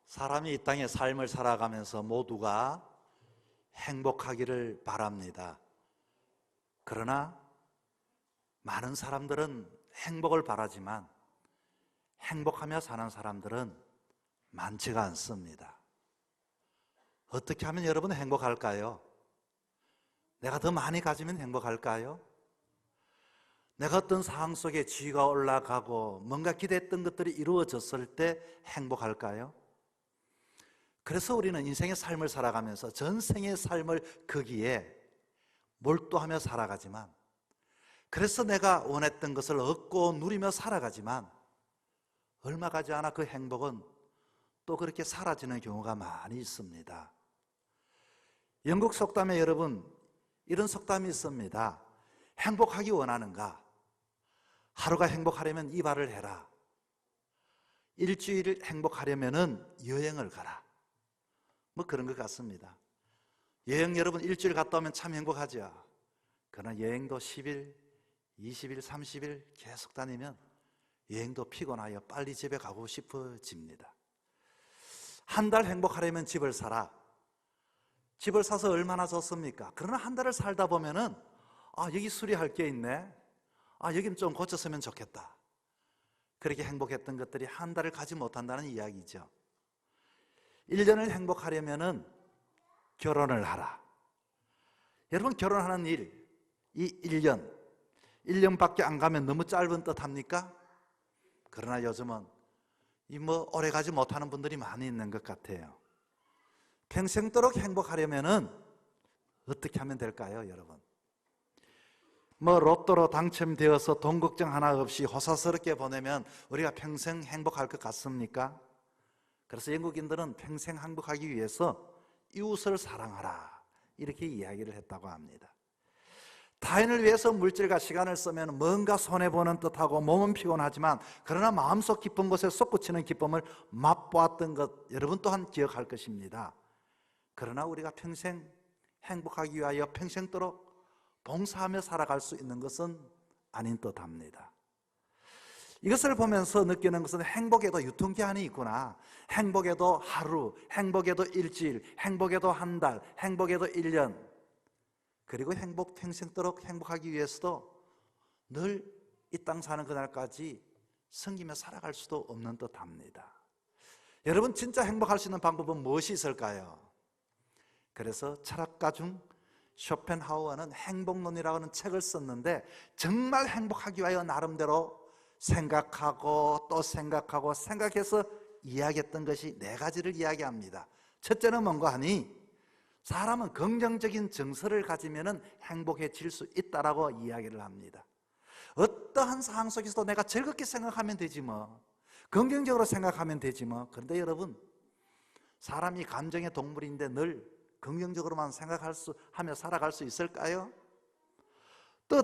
사람이 이 땅의 삶을 살아가면서 모두가 행복하기를 바랍니다. 그러나 많은 사람들은 행복을 바라지만 행복하며 사는 사람들은 많지가 않습니다. 어떻게 하면 여러분은 행복할까요? 내가 더 많이 가지면 행복할까요? 내가 어떤 상황 속에 지위가 올라가고 뭔가 기대했던 것들이 이루어졌을 때 행복할까요? 그래서 우리는 인생의 삶을 살아가면서 전생의 삶을 거기에 몰두하며 살아가지만, 그래서 내가 원했던 것을 얻고 누리며 살아가지만 얼마 가지 않아 그 행복은 또 그렇게 사라지는 경우가 많이 있습니다. 영국 속담에 여러분 이런 속담이 있습니다. 행복하기 원하는가? 하루가 행복하려면 이 말을 해라. 일주일 행복하려면 여행을 가라. 뭐 그런 것 같습니다. 여행 여러분 일주일 갔다 오면 참 행복하죠. 그러나 여행도 10일, 20일, 30일 계속 다니면 여행도 피곤하여 빨리 집에 가고 싶어집니다. 한 달 행복하려면 집을 사라. 집을 사서 얼마나 좋습니까? 그러나 한 달을 살다 보면은 여기 수리할 게 있네. 여긴 좀 고쳤으면 좋겠다. 그렇게 행복했던 것들이 한 달을 가지 못한다는 이야기죠. 1년을 행복하려면은 결혼을 하라. 여러분 결혼하는 일, 이 1년밖에 안 가면 너무 짧은 뜻 합니까? 그러나 요즘은 오래 가지 못하는 분들이 많이 있는 것 같아요. 평생도록 행복하려면은 어떻게 하면 될까요, 여러분? 로또로 당첨되어서 돈 걱정 하나 없이 호사스럽게 보내면 우리가 평생 행복할 것 같습니까? 그래서 영국인들은 평생 행복하기 위해서 이웃을 사랑하라 이렇게 이야기를 했다고 합니다. 타인을 위해서 물질과 시간을 쓰면 뭔가 손해보는 듯하고 몸은 피곤하지만 그러나 마음속 깊은 곳에 솟구치는 기쁨을 맛보았던 것 여러분 또한 기억할 것입니다. 그러나 우리가 평생 행복하기 위하여 평생도록 봉사하며 살아갈 수 있는 것은 아닌 듯합니다. 이것을 보면서 느끼는 것은 행복에도 유통기한이 있구나. 행복에도 하루, 행복에도 일주일, 행복에도 한 달, 행복에도 1년. 그리고 평생도록 행복하기 위해서도 늘 이 땅 사는 그날까지 섬기며 살아갈 수도 없는 듯합니다. 여러분 진짜 행복할 수 있는 방법은 무엇이 있을까요? 그래서 철학가 중 쇼펜하우어는 행복론이라고 하는 책을 썼는데 정말 행복하기 위하여 나름대로 생각하고 또 생각하고 생각해서 이야기했던 것이 4가지를 이야기합니다. 첫째는 뭔가 하니 사람은 긍정적인 정서를 가지면 행복해질 수 있다라고 이야기를 합니다. 어떠한 상황 속에서도 내가 즐겁게 생각하면 되지 뭐, 긍정적으로 생각하면 되지 뭐. 그런데 여러분 사람이 감정의 동물인데 늘 긍정적으로만 하며 살아갈 수 있을까요? 또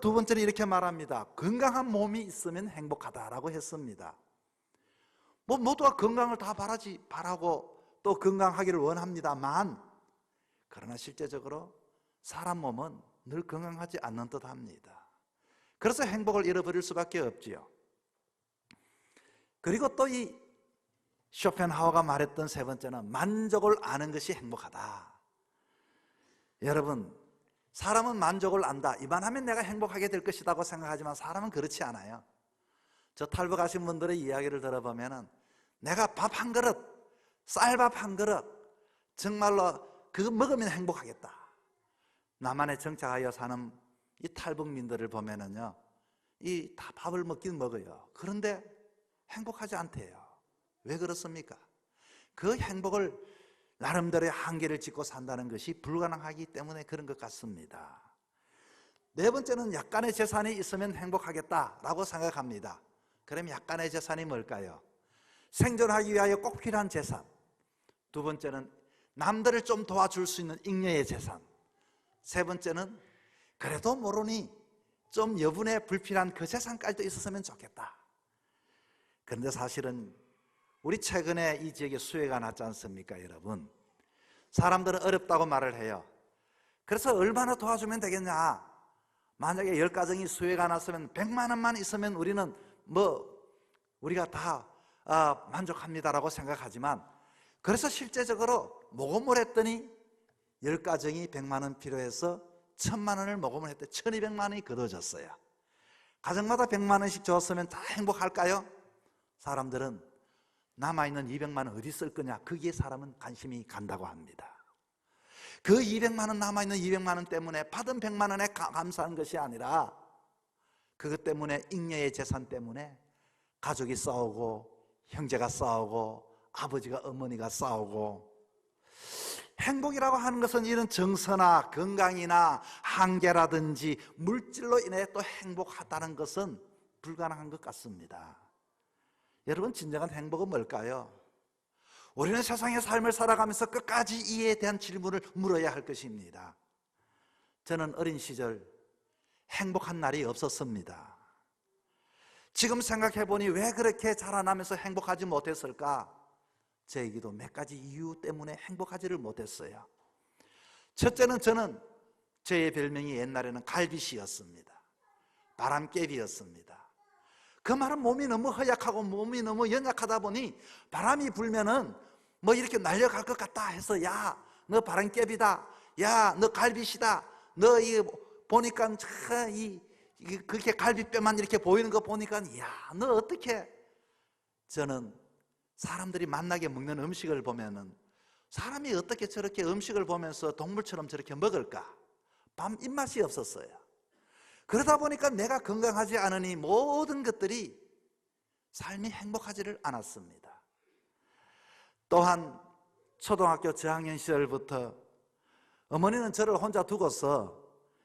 두 번째는 이렇게 말합니다. 건강한 몸이 있으면 행복하다라고 했습니다. 모두가 건강을 다 바라고 또 건강하기를 원합니다만 그러나 실제적으로 사람 몸은 늘 건강하지 않는 듯합니다. 그래서 행복을 잃어버릴 수밖에 없지요. 그리고 또 이 쇼펜하우어가 말했던 3번째는 만족을 아는 것이 행복하다. 여러분 사람은 만족을 안다. 이만하면 내가 행복하게 될 것이라고 생각하지만 사람은 그렇지 않아요. 저 탈북하신 분들의 이야기를 들어보면 내가 밥 한 그릇, 쌀밥 한 그릇 정말로 그거 먹으면 행복하겠다. 남한에 정착하여 사는 이 탈북민들을 보면은요, 이 다 밥을 먹긴 먹어요. 그런데 행복하지 않대요. 왜 그렇습니까? 그 행복을 나름대로의 한계를 짓고 산다는 것이 불가능하기 때문에 그런 것 같습니다. 4번째는 약간의 재산이 있으면 행복하겠다라고 생각합니다. 그럼 약간의 재산이 뭘까요? 생존하기 위하여 꼭 필요한 재산. 2번째는 남들을 좀 도와줄 수 있는 잉여의 재산. 3번째는 그래도 모르니 좀 여분의 불필요한 그 재산까지도 있었으면 좋겠다. 그런데 사실은 우리 최근에 이 지역에 수해가 났지 않습니까, 여러분? 사람들은 어렵다고 말을 해요. 그래서 얼마나 도와주면 되겠냐? 만약에 10가정이 수해가 났으면 100만 원만 있으면 우리는 우리가 다 만족합니다라고 생각하지만, 그래서 실제적으로 모금을 했더니 10가정이 100만 원 필요해서 1000만 원을 모금을 했더니 1200만 원이 거둬졌어요. 가정마다 100만 원씩 줬으면 다 행복할까요? 사람들은 남아있는 200만 원 어디 쓸 거냐, 거기에 사람은 관심이 간다고 합니다. 그 200만 원, 남아있는 200만 원 때문에 받은 100만 원에 감사한 것이 아니라 그것 때문에, 잉여의 재산 때문에 가족이 싸우고, 형제가 싸우고, 아버지가 어머니가 싸우고. 행복이라고 하는 것은 이런 정서나 건강이나 한계라든지 물질로 인해 또 행복하다는 것은 불가능한 것 같습니다. 여러분, 진정한 행복은 뭘까요? 우리는 세상의 삶을 살아가면서 끝까지 이에 대한 질문을 물어야 할 것입니다. 저는 어린 시절 행복한 날이 없었습니다. 지금 생각해보니 왜 그렇게 자라나면서 행복하지 못했을까? 저에게도 몇 가지 이유 때문에 행복하지를 못했어요. 첫째는, 저는 저의 별명이 옛날에는 갈빗이었습니다. 바람개비였습니다. 그 말은 몸이 너무 허약하고 몸이 너무 연약하다 보니 바람이 불면은 이렇게 날려갈 것 같다 해서, 야, 너 바람개비다, 야, 너 갈빗이다, 너 이거 보니까 그렇게 갈빗뼈만 이렇게 보이는 거 보니까, 야, 너 어떻게. 저는 사람들이 만나게 먹는 음식을 보면은, 사람이 어떻게 저렇게 음식을 보면서 동물처럼 저렇게 먹을까? 밤 입맛이 없었어요. 그러다 보니까 내가 건강하지 않으니 모든 것들이, 삶이 행복하지를 않았습니다. 또한 초등학교 저학년 시절부터 어머니는 저를 혼자 두고서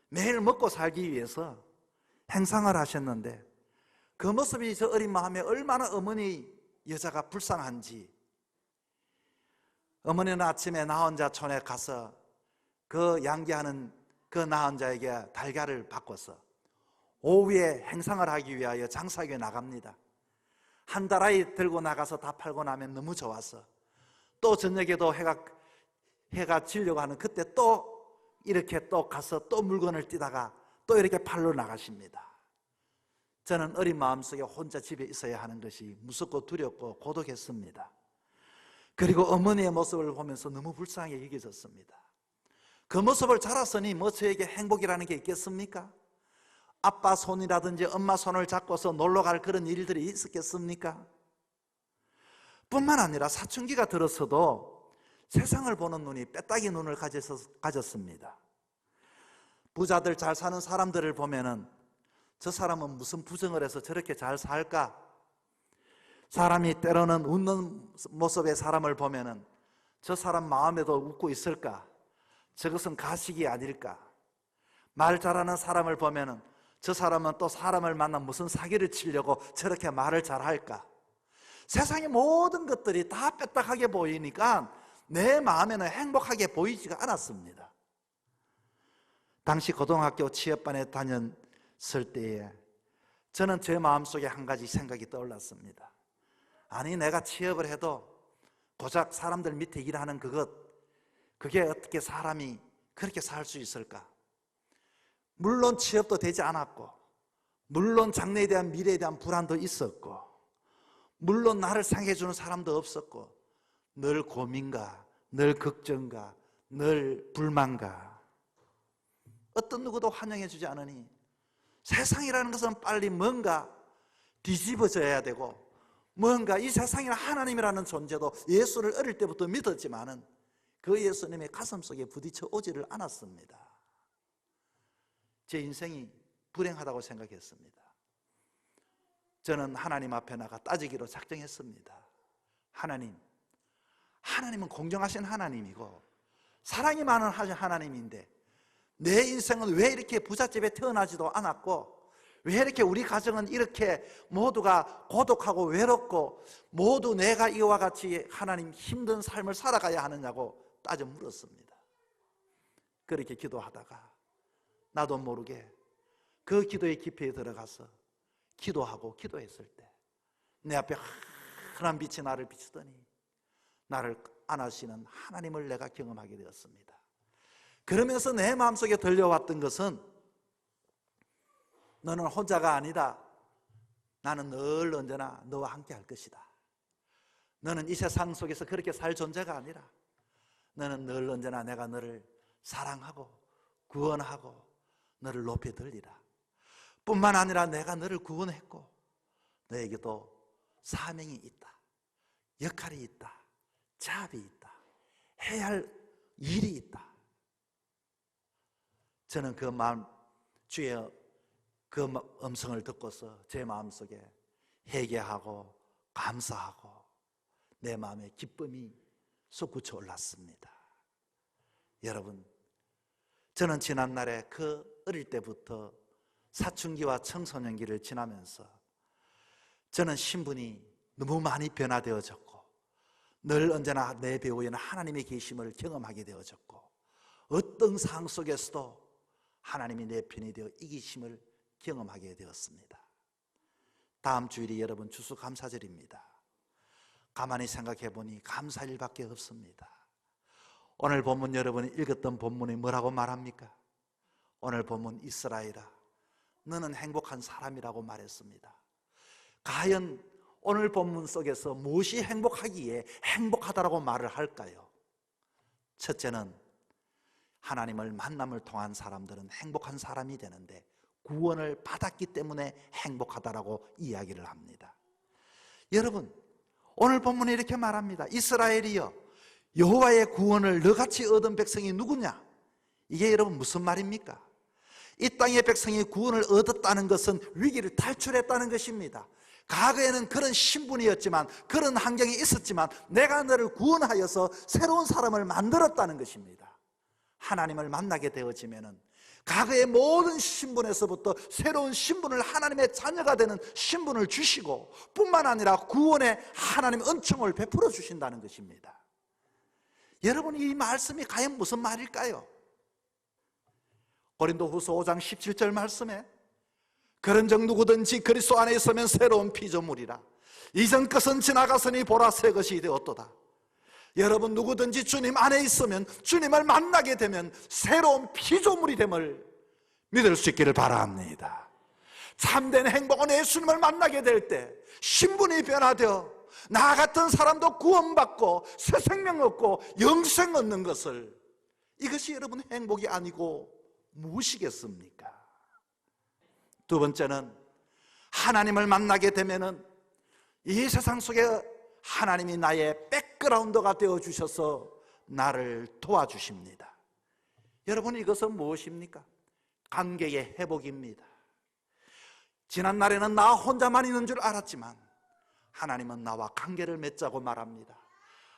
매일 먹고 살기 위해서 행상을 하셨는데, 그 모습이 저 어린 마음에 얼마나 어머니 여자가 불쌍한지. 어머니는 아침에 나 혼자 촌에 가서 그 양기하는 그 나 혼자에게 달걀을 바꿔서 오후에 행상을 하기 위하여 장사하기에 나갑니다. 한 달아이 들고 나가서 다 팔고 나면 너무 좋아서, 또 저녁에도 해가 지려고 하는 그때 또 이렇게 또 가서 또 물건을 띠다가 또 이렇게 팔러 나가십니다. 저는 어린 마음속에 혼자 집에 있어야 하는 것이 무섭고 두렵고 고독했습니다. 그리고 어머니의 모습을 보면서 너무 불쌍하게 여겨졌습니다. 그 모습을 자랐으니 저에게 행복이라는 게 있겠습니까? 아빠 손이라든지 엄마 손을 잡고서 놀러 갈 그런 일들이 있었겠습니까? 뿐만 아니라 사춘기가 들어서도 세상을 보는 눈이 빼딱이 눈을 가졌습니다. 부자들, 잘 사는 사람들을 보면은 저 사람은 무슨 부정을 해서 저렇게 잘 살까? 사람이 때로는 웃는 모습의 사람을 보면은 저 사람 마음에도 웃고 있을까? 저것은 가식이 아닐까? 말 잘하는 사람을 보면은 저 사람은 또 사람을 만나 무슨 사기를 치려고 저렇게 말을 잘할까? 세상의 모든 것들이 다 빼딱하게 보이니까 내 마음에는 행복하게 보이지가 않았습니다. 당시 고등학교 취업반에 다녔을 때에 저는 제 마음속에 한 가지 생각이 떠올랐습니다. 아니, 내가 취업을 해도 고작 사람들 밑에 일하는 그게 어떻게 사람이 그렇게 살 수 있을까? 물론 취업도 되지 않았고, 물론 장래에 대한, 미래에 대한 불안도 있었고, 물론 나를 생각해주는 사람도 없었고, 늘 고민과 늘 걱정과 늘 불만과, 어떤 누구도 환영해주지 않으니 세상이라는 것은 빨리 뭔가 뒤집어져야 되고, 뭔가 이 세상이나 하나님이라는 존재도 예수를 어릴 때부터 믿었지만은 그 예수님의 가슴속에 부딪혀 오지를 않았습니다. 제 인생이 불행하다고 생각했습니다. 저는 하나님 앞에 나가 따지기로 작정했습니다. 하나님은 공정하신 하나님이고 사랑이 많은 하나님인데 내 인생은 왜 이렇게 부잣집에 태어나지도 않았고, 왜 이렇게 우리 가정은 이렇게 모두가 고독하고 외롭고 모두 내가 이와 같이 하나님 힘든 삶을 살아가야 하느냐고 따져 물었습니다. 그렇게 기도하다가 나도 모르게 그 기도의 깊이에 들어가서 기도하고 기도했을 때 내 앞에 환한 빛이 나를 비추더니 나를 안아주시는 하나님을 내가 경험하게 되었습니다. 그러면서 내 마음속에 들려왔던 것은 너는 혼자가 아니다. 나는 늘 언제나 너와 함께 할 것이다. 너는 이 세상 속에서 그렇게 살 존재가 아니라 너는 늘 언제나 내가 너를 사랑하고 구원하고 너를 높이 들리라. 뿐만 아니라 내가 너를 구원했고 너에게도 사명이 있다. 역할이 있다. 자업이 있다. 해야 할 일이 있다. 저는 그 마음, 주의 그 음성을 듣고서 제 마음속에 회개하고 감사하고 내 마음에 기쁨이 솟구쳐 올랐습니다. 여러분, 저는 지난날에 그 어릴 때부터 사춘기와 청소년기를 지나면서 저는 신분이 너무 많이 변화되어졌고 늘 언제나 내 배후에는 하나님의 계심을 경험하게 되어졌고 어떤 상황 속에서도 하나님이 내 편이 되어 이기심을 경험하게 되었습니다. 다음 주일이 여러분 추수감사절입니다. 가만히 생각해 보니 감사일밖에 없습니다. 오늘 본문 여러분이 읽었던 본문이 뭐라고 말합니까? 오늘 본문 이스라엘아 너는 행복한 사람이라고 말했습니다. 과연 오늘 본문 속에서 무엇이 행복하기에 행복하다라고 말을 할까요? 첫째는 하나님을 만남을 통한 사람들은 행복한 사람이 되는데 구원을 받았기 때문에 행복하다라고 이야기를 합니다. 여러분, 오늘 본문에 이렇게 말합니다. 이스라엘이여 여호와의 구원을 너같이 얻은 백성이 누구냐? 이게 여러분 무슨 말입니까? 이 땅의 백성이 구원을 얻었다는 것은 위기를 탈출했다는 것입니다. 과거에는 그런 신분이었지만 그런 환경이 있었지만 내가 너를 구원하여서 새로운 사람을 만들었다는 것입니다. 하나님을 만나게 되어지면은 과거의 모든 신분에서부터 새로운 신분을 하나님의 자녀가 되는 신분을 주시고 뿐만 아니라 구원의 하나님 은총을 베풀어 주신다는 것입니다. 여러분, 이 말씀이 과연 무슨 말일까요? 고린도후서 5장 17절 말씀에 그런즉 누구든지 그리스도 안에 있으면 새로운 피조물이라 이전 것은 지나갔으니 보라 새 것이 되었도다. 여러분, 누구든지 주님 안에 있으면 주님을 만나게 되면 새로운 피조물이 됨을 믿을 수 있기를 바랍니다. 참된 행복은 예수님을 만나게 될 때 신분이 변화되어 나 같은 사람도 구원받고 새 생명 얻고 영생 얻는 것을, 이것이 여러분 행복이 아니고 무엇이겠습니까? 두 번째는 하나님을 만나게 되면은 이 세상 속에 하나님이 나의 백그라운드가 되어주셔서 나를 도와주십니다. 여러분, 이것은 무엇입니까? 관계의 회복입니다. 지난날에는 나 혼자만 있는 줄 알았지만 하나님은 나와 관계를 맺자고 말합니다.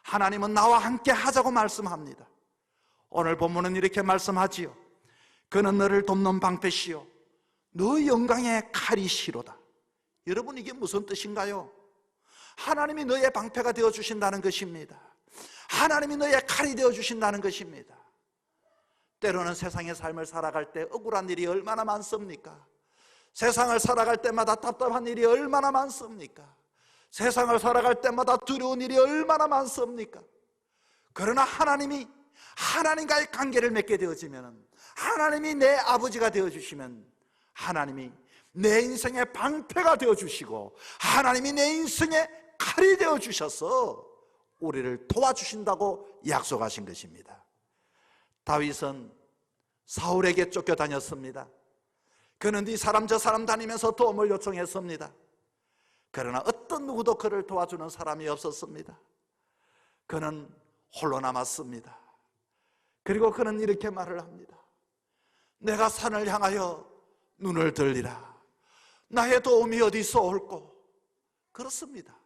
하나님은 나와 함께 하자고 말씀합니다. 오늘 본문은 이렇게 말씀하지요. 그는 너를 돕는 방패시요 너 영광의 칼이시로다. 여러분, 이게 무슨 뜻인가요? 하나님이 너의 방패가 되어주신다는 것입니다. 하나님이 너의 칼이 되어주신다는 것입니다. 때로는 세상의 삶을 살아갈 때 억울한 일이 얼마나 많습니까? 세상을 살아갈 때마다 답답한 일이 얼마나 많습니까? 세상을 살아갈 때마다 두려운 일이 얼마나 많습니까? 그러나 하나님이 하나님과의 관계를 맺게 되어지면, 하나님이 내 아버지가 되어주시면 하나님이 내 인생의 방패가 되어주시고 하나님이 내 인생의 칼이 되어주셔서 우리를 도와주신다고 약속하신 것입니다. 다윗은 사울에게 쫓겨다녔습니다. 그는 이 사람 저 사람 다니면서 도움을 요청했습니다. 그러나 어떤 누구도 그를 도와주는 사람이 없었습니다. 그는 홀로 남았습니다. 그리고 그는 이렇게 말을 합니다. 내가 산을 향하여 눈을 들리라. 나의 도움이 어디서 올꼬? 그렇습니다.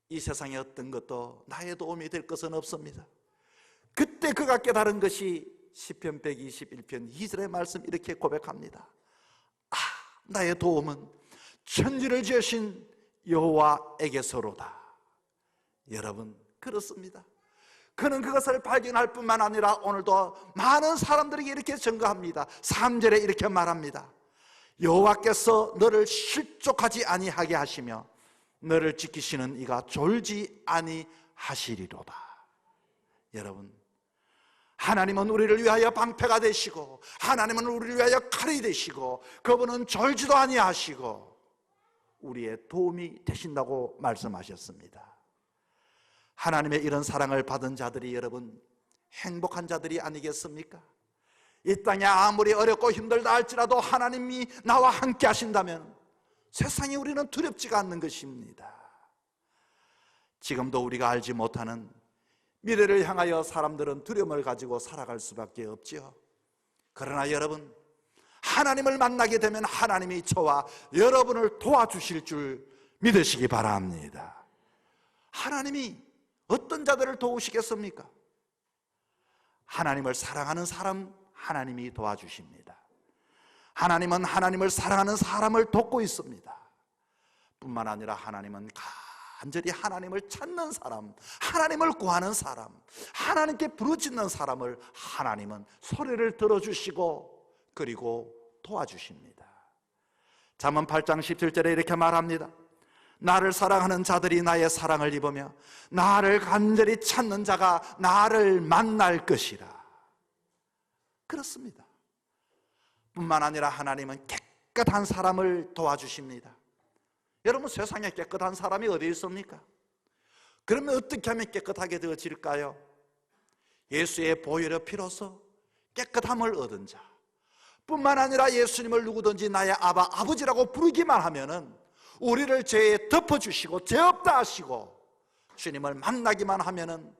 이 세상에 어떤 것도 나의 도움이 될 것은 없습니다. 그때 그가 깨달은 것이 시편 121편 2절의 말씀, 이렇게 고백합니다. 아, 나의 도움은 천지를 지으신 여호와에게서로다. 여러분, 그렇습니다. 그는 그것을 발견할 뿐만 아니라 오늘도 많은 사람들에게 이렇게 증거합니다. 3절에 이렇게 말합니다. 여호와께서 너를 실족하지 아니하게 하시며 너를 지키시는 이가 졸지 아니하시리로다. 여러분, 하나님은 우리를 위하여 방패가 되시고, 하나님은 우리를 위하여 칼이 되시고, 그분은 졸지도 아니하시고 우리의 도움이 되신다고 말씀하셨습니다. 하나님의 이런 사랑을 받은 자들이 여러분 행복한 자들이 아니겠습니까? 이 땅에 아무리 어렵고 힘들다 할지라도 하나님이 나와 함께 하신다면 세상에 우리는 두렵지가 않는 것입니다. 지금도 우리가 알지 못하는 미래를 향하여 사람들은 두려움을 가지고 살아갈 수밖에 없지요. 그러나 여러분, 하나님을 만나게 되면 하나님이 저와 여러분을 도와주실 줄 믿으시기 바랍니다. 하나님이 어떤 자들을 도우시겠습니까? 하나님을 사랑하는 사람 하나님이 도와주십니다. 하나님은 하나님을 사랑하는 사람을 돕고 있습니다. 뿐만 아니라 하나님은 간절히 하나님을 찾는 사람, 하나님을 구하는 사람, 하나님께 부르짖는 사람을 하나님은 소리를 들어주시고 그리고 도와주십니다. 잠언 8장 17절에 이렇게 말합니다. 나를 사랑하는 자들이 나의 사랑을 입으며 나를 간절히 찾는 자가 나를 만날 것이라. 그렇습니다. 뿐만 아니라 하나님은 깨끗한 사람을 도와주십니다. 여러분, 세상에 깨끗한 사람이 어디 있습니까? 그러면 어떻게 하면 깨끗하게 되어질까요? 예수의 보혈의 피로서 깨끗함을 얻은 자, 뿐만 아니라 예수님을 누구든지 나의 아버지라고 부르기만 하면은 우리를 죄에 덮어주시고 죄 없다 하시고 주님을 만나기만 하면은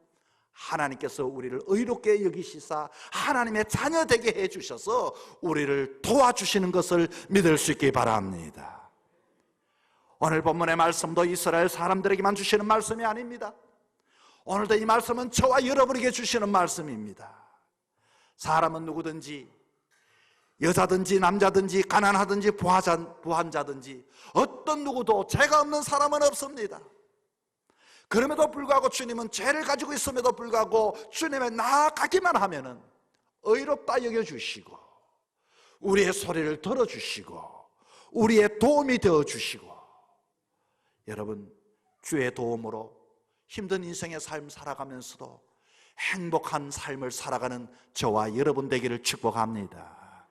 하나님께서 우리를 의롭게 여기시사 하나님의 자녀 되게 해주셔서 우리를 도와주시는 것을 믿을 수 있기 바랍니다. 오늘 본문의 말씀도 이스라엘 사람들에게만 주시는 말씀이 아닙니다. 오늘도 이 말씀은 저와 여러분에게 주시는 말씀입니다. 사람은 누구든지, 여자든지 남자든지 가난하든지 부한자든지 어떤 누구도 죄가 없는 사람은 없습니다. 그럼에도 불구하고 주님은 죄를 가지고 있음에도 불구하고 주님에 나아가기만 하면은 의롭다 여겨주시고 우리의 소리를 들어주시고 우리의 도움이 되어주시고, 여러분, 주의 도움으로 힘든 인생의 삶 살아가면서도 행복한 삶을 살아가는 저와 여러분 되기를 축복합니다.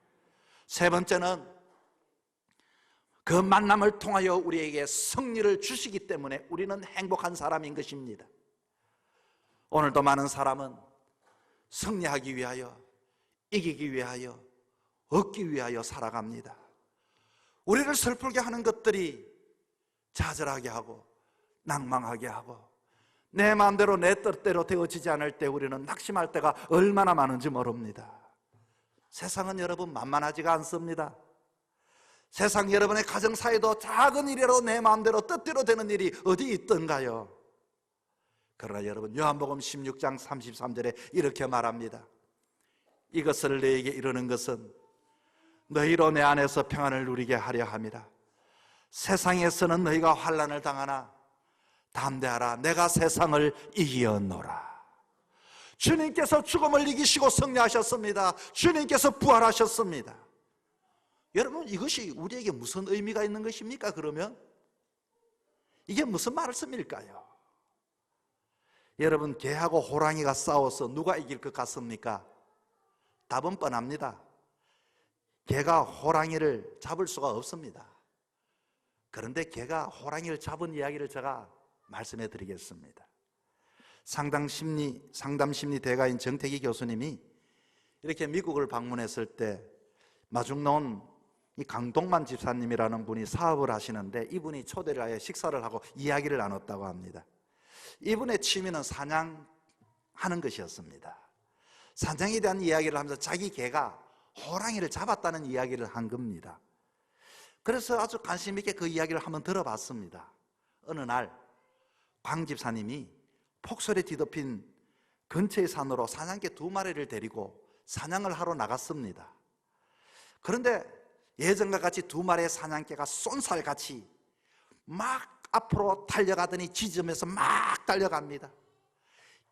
세 번째는 그 만남을 통하여 우리에게 승리를 주시기 때문에 우리는 행복한 사람인 것입니다. 오늘도 많은 사람은 승리하기 위하여, 이기기 위하여, 얻기 위하여 살아갑니다. 우리를 슬프게 하는 것들이 좌절하게 하고 낭망하게 하고 내 마음대로 내 뜻대로 되어지지 않을 때 우리는 낙심할 때가 얼마나 많은지 모릅니다. 세상은 여러분 만만하지가 않습니다. 세상 여러분의 가정사에도 작은 일이라도 내 마음대로 뜻대로 되는 일이 어디 있던가요? 그러나 여러분, 요한복음 16장 33절에 이렇게 말합니다. 이것을 너에게 이르는 것은 너희로 내 안에서 평안을 누리게 하려 함이라. 세상에서는 너희가 환난을 당하나 담대하라, 내가 세상을 이기었노라. 주님께서 죽음을 이기시고 승리하셨습니다. 주님께서 부활하셨습니다. 여러분, 이것이 우리에게 무슨 의미가 있는 것입니까? 그러면 이게 무슨 말씀일까요? 여러분, 개하고 호랑이가 싸워서 누가 이길 것 같습니까? 답은 뻔합니다. 개가 호랑이를 잡을 수가 없습니다. 그런데 개가 호랑이를 잡은 이야기를 제가 말씀해 드리겠습니다. 상담심리 대가인 정태기 교수님이 이렇게 미국을 방문했을 때 마중 나온 이 강동만 집사님이라는 분이 사업을 하시는데 이분이 초대를 하여 식사를 하고 이야기를 나눴다고 합니다. 이분의 취미는 사냥하는 것이었습니다. 사냥에 대한 이야기를 하면서 자기 개가 호랑이를 잡았다는 이야기를 한 겁니다. 그래서 아주 관심 있게 그 이야기를 한번 들어봤습니다. 어느 날 광 집사님이 폭설에 뒤덮인 근처의 산으로 사냥개 2마리를 데리고 사냥을 하러 나갔습니다. 그런데 예전과 같이 2마리의 사냥개가 쏜살같이 막 앞으로 달려가더니 지점에서 막 달려갑니다.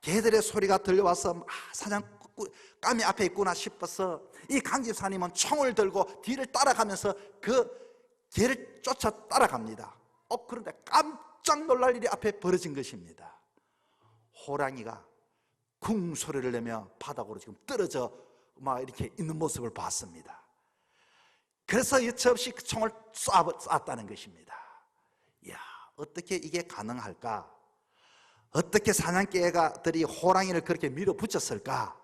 개들의 소리가 들려와서 사냥감이 앞에 있구나 싶어서 이 강집사님은 총을 들고 뒤를 따라가면서 그 개를 쫓아 따라갑니다. 그런데 깜짝 깜짝 놀랄 일이 앞에 벌어진 것입니다. 호랑이가 쿵 소리를 내며 바닥으로 지금 떨어져 막 이렇게 있는 모습을 봤습니다. 그래서 여차없이 그 총을 쐈다는 것입니다. 이야, 어떻게 이게 가능할까? 어떻게 사냥개들이 호랑이를 그렇게 밀어붙였을까?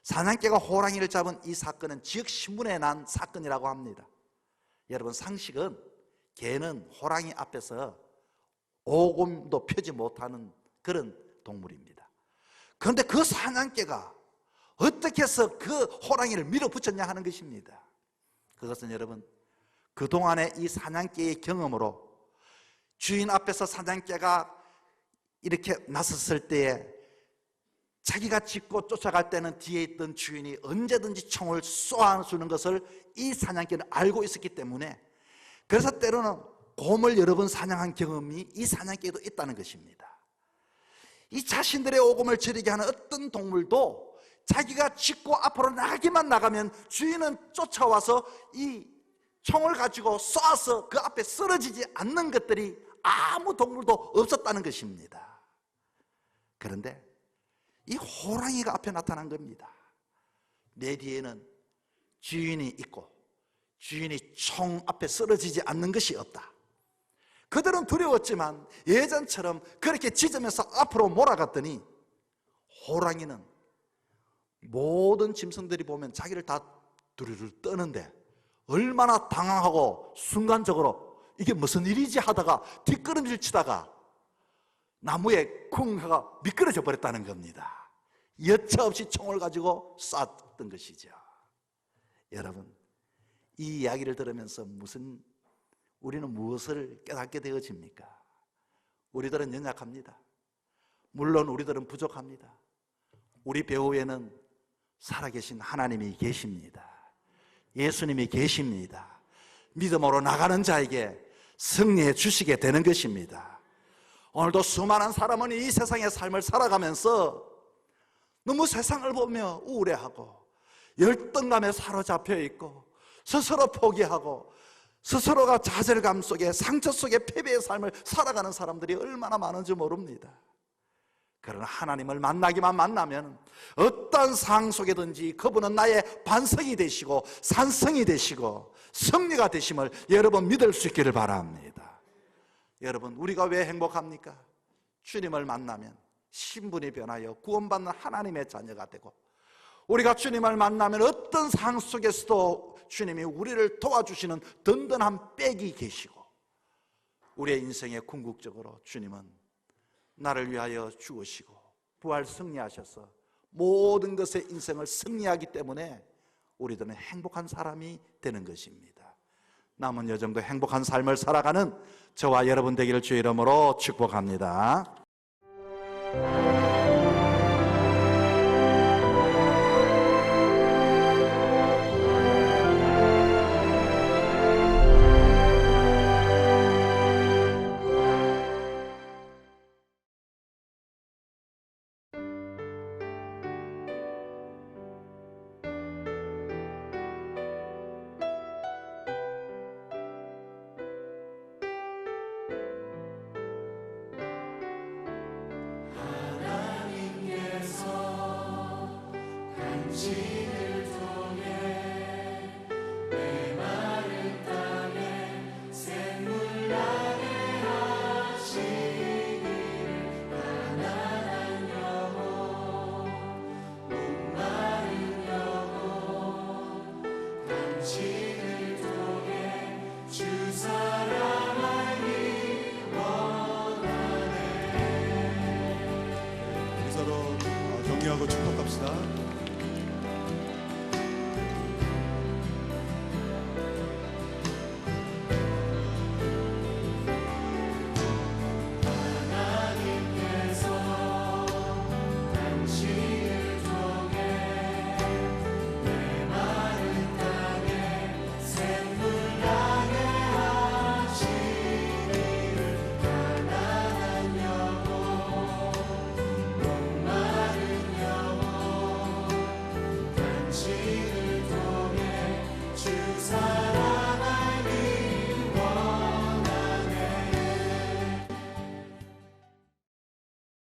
사냥개가 호랑이를 잡은 이 사건은 지역 신문에 난 사건이라고 합니다. 여러분, 상식은 개는 호랑이 앞에서 오금도 펴지 못하는 그런 동물입니다. 그런데 그 사냥개가 어떻게 해서 그 호랑이를 밀어붙였냐 하는 것입니다. 그것은 여러분, 그동안의 이 사냥개의 경험으로 주인 앞에서 사냥개가 이렇게 나섰을 때에 자기가 짚고 쫓아갈 때는 뒤에 있던 주인이 언제든지 총을 쏘아주는 것을 이 사냥개는 알고 있었기 때문에, 그래서 때로는 곰을 여러 번 사냥한 경험이 이 사냥개에도 있다는 것입니다. 이 자신들의 오금을 저리게 하는 어떤 동물도 자기가 짚고 앞으로 나가기만 나가면 주인은 쫓아와서 이 총을 가지고 쏴서 그 앞에 쓰러지지 않는 것들이 아무 동물도 없었다는 것입니다. 그런데 이 호랑이가 앞에 나타난 겁니다. 내 뒤에는 주인이 있고 주인이 총 앞에 쓰러지지 않는 것이 없다. 그들은 두려웠지만 예전처럼 그렇게 짖으면서 앞으로 몰아갔더니 호랑이는 모든 짐승들이 보면 자기를 다 두루루 떠는데 얼마나 당황하고 순간적으로 이게 무슨 일이지 하다가 뒷걸음질 치다가 나무에 쿵 하가 미끄러져 버렸다는 겁니다. 여차없이 총을 가지고 쐈던 것이죠. 여러분, 이 이야기를 들으면서 우리는 무엇을 깨닫게 되어집니까? 우리들은 연약합니다. 물론 우리들은 부족합니다. 우리 배후에는 살아계신 하나님이 계십니다. 예수님이 계십니다. 믿음으로 나가는 자에게 승리해 주시게 되는 것입니다. 오늘도 수많은 사람은 이 세상의 삶을 살아가면서 너무 세상을 보며 우울해하고 열등감에 사로잡혀 있고 스스로 포기하고 스스로가 좌절감 속에 상처 속에 패배의 삶을 살아가는 사람들이 얼마나 많은지 모릅니다. 그러나 하나님을 만나기만 만나면 어떤 상황 속에든지 그분은 나의 반석이 되시고 산성이 되시고 승리가 되심을 여러분 믿을 수 있기를 바랍니다. 여러분, 우리가 왜 행복합니까? 주님을 만나면 신분이 변하여 구원받는 하나님의 자녀가 되고, 우리가 주님을 만나면 어떤 상황 속에서도 주님이 우리를 도와주시는 든든한 백이 계시고, 우리의 인생의 궁극적으로 주님은 나를 위하여 죽으시고 부활 승리하셔서 모든 것의 인생을 승리하기 때문에 우리들은 행복한 사람이 되는 것입니다. 남은 여정도 행복한 삶을 살아가는 저와 여러분 되기를 주의 이름으로 축복합니다. 서로 격려하고 축복합시다.